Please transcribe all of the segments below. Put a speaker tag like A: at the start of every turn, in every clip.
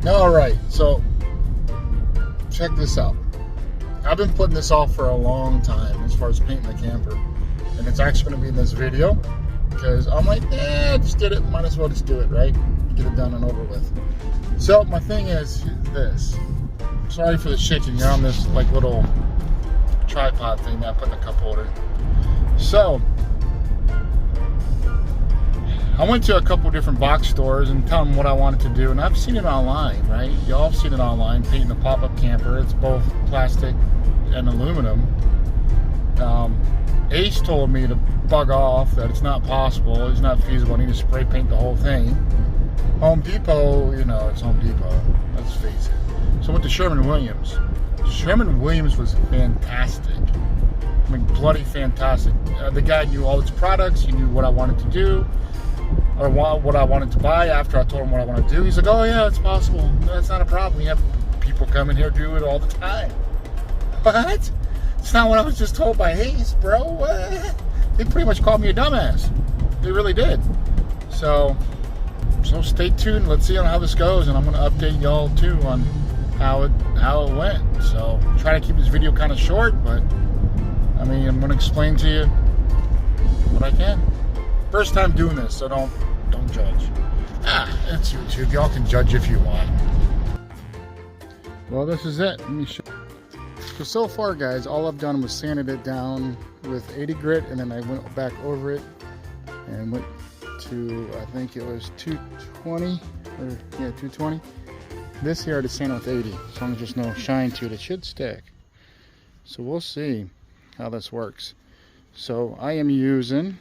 A: Alright, so check this out. I've been putting this off for a long time as far as painting the camper. And it's actually going to be in this video. Because I'm like, just did it. Might as well just do it, right? Get it done and over with. So my thing is this. Sorry for the shaking. You're on this like little tripod thing that I put in the cup holder. So I went to a couple different box stores and tell them what I wanted to do, and I've seen it online, right? Y'all have seen it online, painting a pop-up camper. It's both plastic and aluminum. Ace told me to bug off, that it's not possible, it's not feasible, I need to spray paint the whole thing. Home Depot, you know, it's Home Depot, let's face it. So I went to Sherwin-Williams. Sherwin-Williams was fantastic. I mean, bloody fantastic. The guy knew all its products, he knew what I wanted to do, or what I wanted to buy after I told him what I wanted to do. He's like, oh yeah, it's possible. That's not a problem. We have people come in here do it all the time. What? It's not what I was just told by Ace, bro. What? They pretty much called me a dumbass. They really did. So stay tuned. Let's see on how this goes, and I'm going to update y'all too on how it went. So try to keep this video kind of short, but I mean, I'm going to explain to you what I can. First time doing this, so don't judge. It's YouTube. Y'all can judge if you want. Well, this is it. Let me show. So far, guys, all I've done was sanded it down with 80 grit, and then I went back over it and went to, I think it was 220, or yeah, 220. This here I just sanded with 80, as long as there's no shine to it, it should stick. So we'll see how this works. So I am using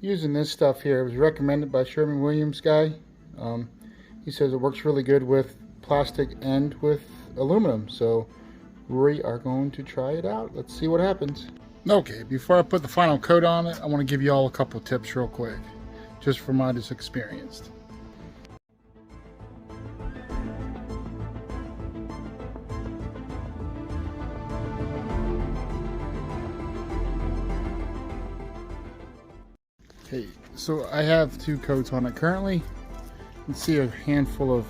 A: this stuff here. It was recommended by Sherwin-Williams guy. He says it works really good with plastic and with aluminum. So we are going to try it out. Let's see what happens. Okay, before I put the final coat on it, I want to give you all a couple tips real quick, just from my experience. Okay, so I have 2 coats on it currently. You can see a handful of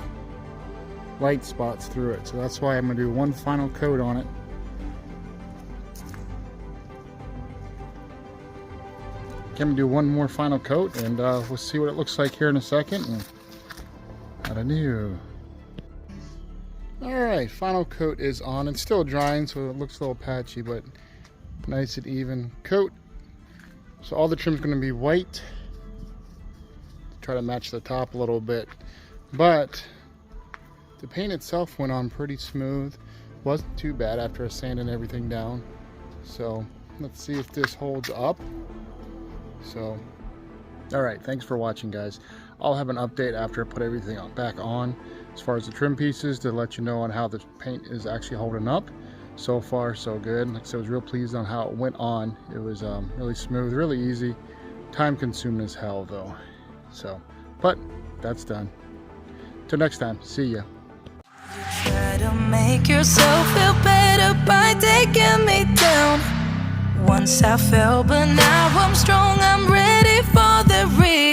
A: light spots through it, so that's why I'm going to do one final coat on it. I'm going to do one more final coat, and we'll see what it looks like here in a second. And I don't know. Alright, final coat is on. It's still drying, so it looks a little patchy, but nice and even coat. So all the trim's going to be white. Try to match the top a little bit, but the paint itself went on pretty smooth. Wasn't too bad after I sanded everything down. So let's see if this holds up. So, alright, thanks for watching, guys. I'll have an update after I put everything back on as far as the trim pieces to let you know on how the paint is actually holding up. So far, so good. Like I said, I was real pleased on how it went on. It was really smooth, really easy. Time consuming as hell, though. So, but that's done. Till next time, see ya.
B: Try to make yourself feel better by taking me down. Once I fell, but now I'm strong, I'm ready for the real.